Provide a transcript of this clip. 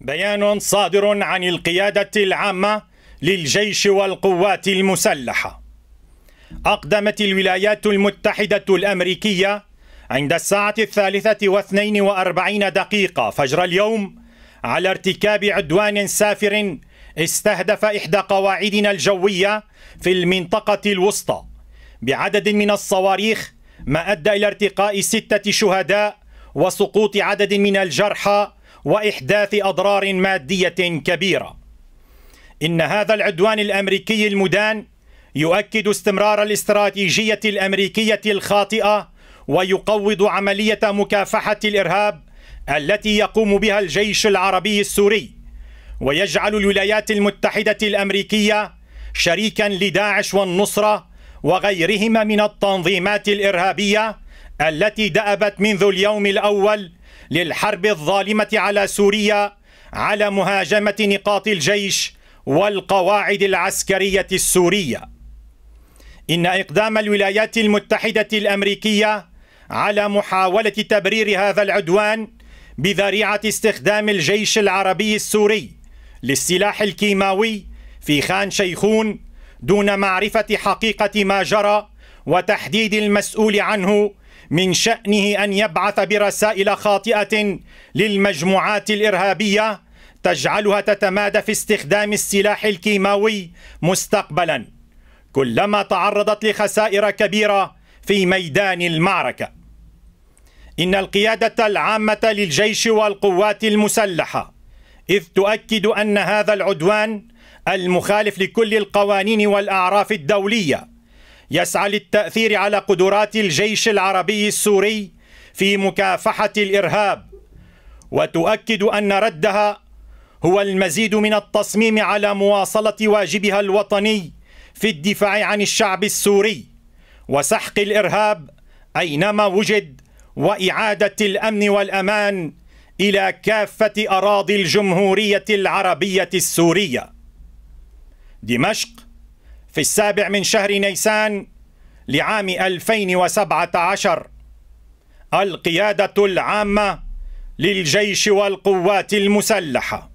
بيان صادر عن القيادة العامة للجيش والقوات المسلحة. أقدمت الولايات المتحدة الأمريكية عند الساعة 3:42 فجر اليوم على ارتكاب عدوان سافر استهدف إحدى قواعدنا الجوية في المنطقة الوسطى بعدد من الصواريخ، ما أدى إلى ارتقاء 6 شهداء وسقوط عدد من الجرحى وإحداث أضرار مادية كبيرة. إن هذا العدوان الأمريكي المدان يؤكد استمرار الاستراتيجية الأمريكية الخاطئة ويقوض عملية مكافحة الإرهاب التي يقوم بها الجيش العربي السوري، ويجعل الولايات المتحدة الأمريكية شريكا لداعش والنصرة وغيرهما من التنظيمات الإرهابية التي دأبت منذ اليوم الأول للحرب الظالمة على سوريا على مهاجمة نقاط الجيش والقواعد العسكرية السورية. إن إقدام الولايات المتحدة الأمريكية على محاولة تبرير هذا العدوان بذريعة استخدام الجيش العربي السوري للسلاح الكيماوي في خان شيخون دون معرفة حقيقة ما جرى وتحديد المسؤول عنه من شأنه أن يبعث برسائل خاطئة للمجموعات الإرهابية تجعلها تتمادى في استخدام السلاح الكيماوي مستقبلا كلما تعرضت لخسائر كبيرة في ميدان المعركة. إن القيادة العامة للجيش والقوات المسلحة إذ تؤكد أن هذا العدوان المخالف لكل القوانين والأعراف الدولية يسعى للتأثير على قدرات الجيش العربي السوري في مكافحة الإرهاب، وتؤكد أن ردها هو المزيد من التصميم على مواصلة واجبها الوطني في الدفاع عن الشعب السوري وسحق الإرهاب أينما وجد وإعادة الأمن والأمان إلى كافة أراضي الجمهورية العربية السورية. دمشق في 7 شهر نيسان لعام 2017. القيادة العامة للجيش والقوات المسلحة.